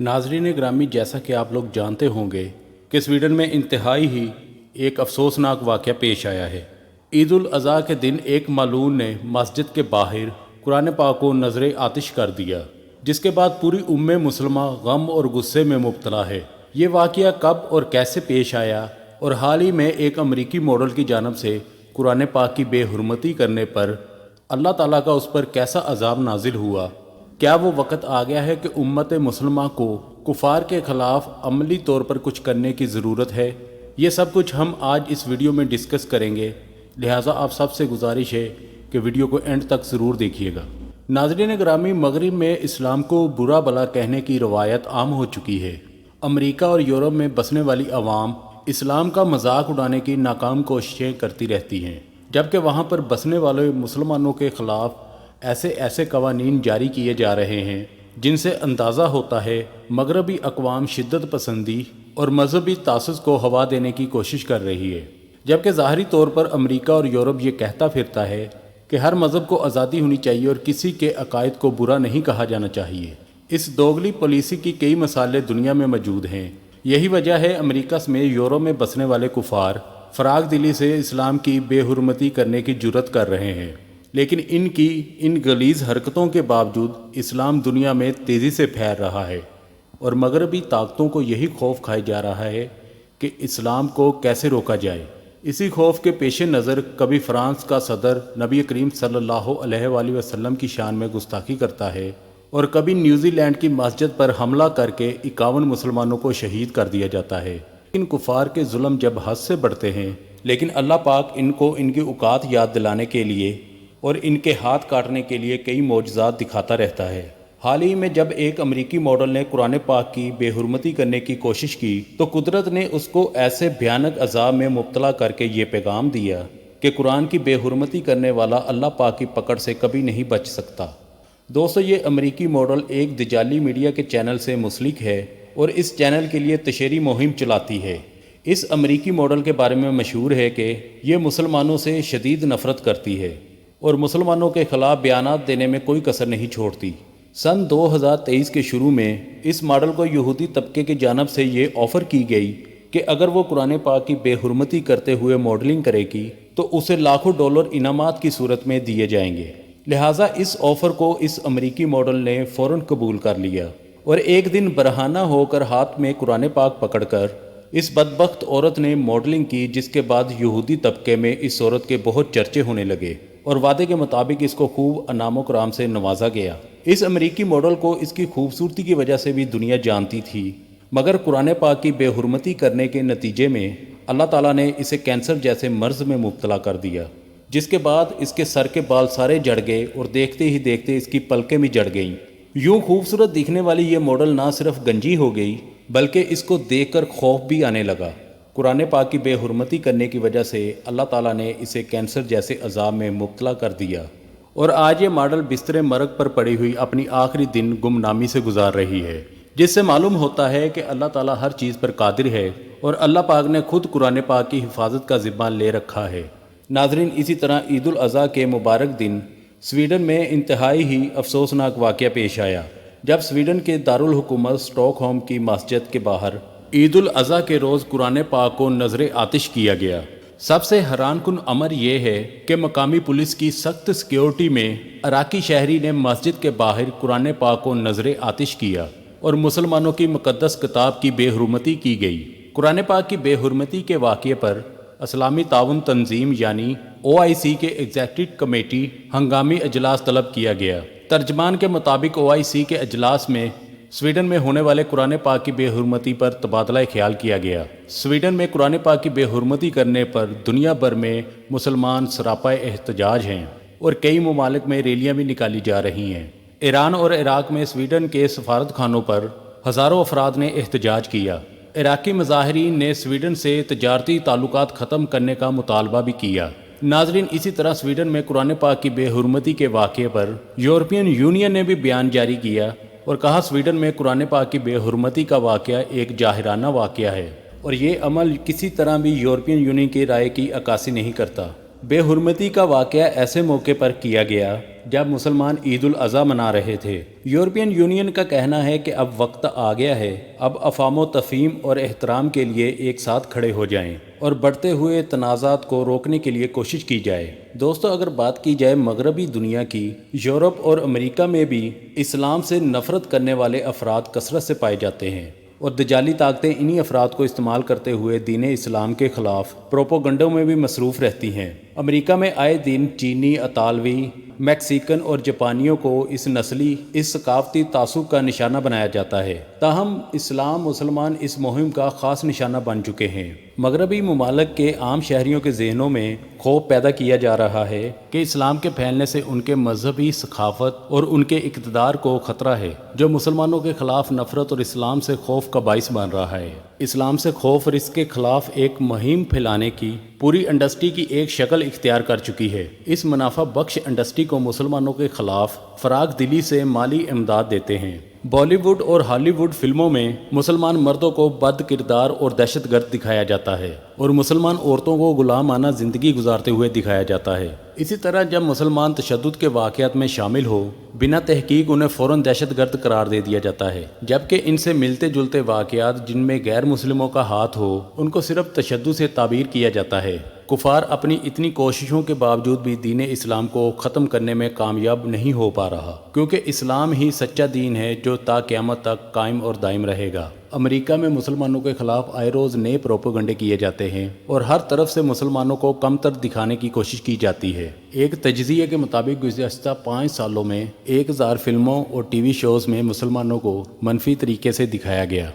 नाजरीन ग्रामी, जैसा कि आप लोग जानते होंगे कि स्वीडन में इंतहाई ही एक अफसोसनाक वाक़या पेश आया है। ईद उल अज़हा के दिन एक मालून ने मस्जिद के बाहर कुरान पाक को नज़र आतिश कर दिया, जिसके बाद पूरी उम्मे मुसलमा गम और गुस्से में मुब्तला है। ये वाक़या कब और कैसे पेश आया और हाल ही में एक अमरीकी मॉडल की जानब से कुरान पाक की बेहुरमती करने पर अल्लाह ताला का उस पर कैसा अजाब नाजिल हुआ, क्या वो वक़्त आ गया है कि उम्मत मुसलमा को कुफार के ख़िलाफ़ अमली तौर पर कुछ करने की ज़रूरत है। ये सब कुछ हम आज इस वीडियो में डिस्कस करेंगे, लिहाजा आप सबसे गुजारिश है कि वीडियो को एंड तक ज़रूर देखिएगा। नाज़रीन ग्रामी, मगरिब में इस्लाम को बुरा भला कहने की रवायत आम हो चुकी है। अमेरिका और यूरोप में बसने वाली आवाम इस्लाम का मजाक उड़ाने की नाकाम कोशिशें करती रहती हैं, जबकि वहाँ पर बसने वाले मुसलमानों के ख़िलाफ़ ऐसे ऐसे कवानीन जारी किए जा रहे हैं जिनसे अंदाज़ा होता है मगरबी अक़वाम शिद्दत पसंदी और मजहबी तासुस को हवा देने की कोशिश कर रही है, जबकि ज़ाहरी तौर पर अमेरिका और यूरोप ये कहता फिरता है कि हर मज़हब को आज़ादी होनी चाहिए और किसी के अकायद को बुरा नहीं कहा जाना चाहिए। इस दोगली पॉलिसी की कई मसाले दुनिया में मौजूद हैं। यही वजह है अमेरिका समेत यूरोप में बसने वाले कुफार फ़राग दिली से इस्लाम की बेहुरमती करने की जुर्रत कर रहे हैं, लेकिन इनकी इन गलीज़ हरकतों के बावजूद इस्लाम दुनिया में तेज़ी से फैल रहा है और मगरबी ताकतों को यही खौफ खाया जा रहा है कि इस्लाम को कैसे रोका जाए। इसी खौफ के पेश नज़र कभी फ्रांस का सदर नबी करीम सल्लल्लाहु अलैहि वसल्लम की शान में गुस्ताखी करता है और कभी न्यूजीलैंड की मस्जिद पर हमला करके 51 मुसलमानों को शहीद कर दिया जाता है। इन कुफार के जुल्म जब हद से बढ़ते हैं, लेकिन अल्लाह पाक इनको इनकी औकात याद दिलाने के लिए और इनके हाथ काटने के लिए कई मौजज़ात दिखाता रहता है। हाल ही में जब एक अमरीकी मॉडल ने कुरान पाक की बेहुरमती करने की कोशिश की तो कुदरत ने उसको ऐसे भयानक अजाब में मुब्तला करके ये पैगाम दिया कि कुरान की बेहुरमती करने वाला अल्लाह पाक की पकड़ से कभी नहीं बच सकता। दोस्तों, ये अमरीकी मॉडल एक दजाली मीडिया के चैनल से मुस्लिक है और इस चैनल के लिए तशहरी मुहिम चलाती है। इस अमरीकी मॉडल के बारे में मशहूर है कि ये मुसलमानों से शदीद नफ़रत करती है और मुसलमानों के ख़िलाफ़ बयानात देने में कोई कसर नहीं छोड़ती। सन 2023 के शुरू में इस मॉडल को यहूदी तबके की जानब से ये ऑफ़र की गई कि अगर वो कुरान पाक की बेहुरमती करते हुए मॉडलिंग करेगी तो उसे लाखों डॉलर इनामात की सूरत में दिए जाएंगे। लिहाजा इस ऑफ़र को इस अमरीकी मॉडल ने फ़ौरन कबूल कर लिया और एक दिन बरहाना होकर हाथ में कुरान पाक पकड़कर इस बदबख्त औरत ने मॉडलिंग की, जिसके बाद यहूदी तबके में इस औरत के बहुत चर्चे होने लगे और वादे के मुताबिक इसको खूब अनाम कराम से नवाजा गया। इस अमरीकी मॉडल को इसकी खूबसूरती की वजह से भी दुनिया जानती थी, मगर कुरान पाक की बेहुरमती करने के नतीजे में अल्लाह ताला ने इसे कैंसर जैसे मर्ज़ में मुब्तला कर दिया, जिसके बाद इसके सर के बाल सारे जड़ गए और देखते ही देखते इसकी पलकें भी जड़ गईं। यूँ खूबसूरत दिखने वाली ये मॉडल ना सिर्फ गंजी हो गई बल्कि इसको देखकर खौफ भी आने लगा। कुरान पाक की बेहुरमती करने की वजह से अल्लाह ताला ने इसे कैंसर जैसे अजाब में मुब्तला कर दिया और आज ये मॉडल बिस्तर मरग पर पड़ी हुई अपनी आखिरी दिन गुमनामी से गुजार रही है, जिससे मालूम होता है कि अल्लाह ताला हर चीज़ पर कादिर है और अल्लाह पाक ने खुद कुरान पाक की हिफाजत का ज़िम्मा ले रखा है। नाज़रीन, इसी तरह ईद उल अज़हा के मुबारक दिन स्वीडन में इंतहाई ही अफसोसनाक वाक़या पेश आया, जब स्वीडन के दारुल हुकूमत स्टॉकहोम की मस्जिद के बाहर ईद उल अज़हा के रोज़ कुरान पाक को नज़र आतिश किया गया। सबसे हैरानकुन अमर यह है कि मकामी पुलिस की सख्त सिक्योरिटी में इराकी शहरी ने मस्जिद के बाहर कुरान पाक को नज़र आतिश किया और मुसलमानों की मुक़द्दस किताब की बेहुरमती की गई। कुरान पाक की बेहुरमती के वाक़ये पर इस्लामी ताउन तंजीम यानी OIC के एग्जीक्यूटिव कमेटी हंगामी अजलास तलब किया गया। तर्जमान के मुताबिक OIC के अजलास में स्वीडन में होने वाले कुरान पाक की बेहुरमती पर तबादला ख्याल किया गया। स्वीडन में कुरान पाक की बेहुरमती करने पर दुनिया भर में मुसलमान सरापा एहतजाज हैं और कई ममालिक में रैलियां भी निकाली जा रही हैं। ईरान और इराक में स्वीडन के सफारत खानों पर हज़ारों अफराद ने एहतजाज किया। इराकी मुजाहिरीन ने स्वीडन से तजारती ताल्लुकात ख़त्म करने का मुतालबा भी किया। नाजरीन, इसी तरह स्वीडन में कुरान पाक की बेहुरमती के वाक़े पर यूरोपियन यूनियन ने भी बयान जारी किया और कहा स्वीडन में कुरान पाक की बेहुरमती का वाक़या एक जाहिराना वाक़या है और ये अमल किसी तरह भी यूरोपियन यूनियन की राय की अक्कासी नहीं करता। بے حرمتی کا واقعہ ایسے موقع پر کیا گیا جب مسلمان عید الاضحیٰ منا رہے تھے۔ یورپین یونین کا کہنا ہے کہ اب وقت آ گیا ہے، اب افہام و تفہیم اور احترام کے لیے ایک ساتھ کھڑے ہو جائیں اور بڑھتے ہوئے تنازعات کو روکنے کے لیے کوشش کی جائے۔ دوستو، اگر بات کی جائے مغربی دنیا کی، یورپ اور امریکہ میں بھی اسلام سے نفرت کرنے والے افراد کثرت سے پائے جاتے ہیں، اور دجالی طاقتیں انہی افراد کو استعمال کرتے ہوئے دین اسلام کے خلاف پروپوگنڈوں میں بھی مصروف رہتی ہیں۔ امریکہ میں آئے دن چینی، اطالوی، میکسیکن اور جاپانیوں کو اس ثقافتی تعصب کا نشانہ بنایا جاتا ہے، تاہم اسلام مسلمان اس مہم کا خاص نشانہ بن چکے ہیں۔ مغربی ممالک کے عام شہریوں کے ذہنوں میں خوف پیدا کیا جا رہا ہے کہ اسلام کے پھیلنے سے ان کے مذہبی ثقافت اور ان کے اقتدار کو خطرہ ہے، جو مسلمانوں کے خلاف نفرت اور اسلام سے خوف کا باعث بن رہا ہے۔ اسلام سے خوف اور اس کے خلاف ایک مہم پھیلانے کی پوری انڈسٹری کی ایک شکل اختیار کر چکی ہے۔ اس منافع بخش انڈسٹری کو مسلمانوں کے خلاف فراخ دلی سے مالی امداد دیتے ہیں۔ بالی ووڈ اور ہالی ووڈ فلموں میں مسلمان مردوں کو بد کردار اور دہشت گرد دکھایا جاتا ہے، اور مسلمان عورتوں کو غلامانہ زندگی گزارتے ہوئے دکھایا جاتا ہے۔ اسی طرح جب مسلمان تشدد کے واقعات میں شامل ہو، بنا تحقیق انہیں فوراً دہشت گرد قرار دے دیا جاتا ہے، جبکہ ان سے ملتے جلتے واقعات جن میں غیر مسلموں کا ہاتھ ہو، ان کو صرف تشدد سے تعبیر کیا جاتا ہے۔ کفار اپنی اتنی کوششوں کے باوجود بھی دین اسلام کو ختم کرنے میں کامیاب نہیں ہو پا رہا، کیونکہ اسلام ہی سچا دین ہے جو تا قیامت تک قائم اور دائم رہے گا۔ امریکہ میں مسلمانوں کے خلاف آئے روز نئے پروپیگنڈے کیے جاتے ہیں، اور ہر طرف سے مسلمانوں کو کمتر دکھانے کی کوشش کی جاتی ہے۔ ایک تجزیے کے مطابق گزشتہ 5 سالوں میں 1000 فلموں اور ٹی وی شوز میں مسلمانوں کو منفی طریقے سے دکھایا گیا۔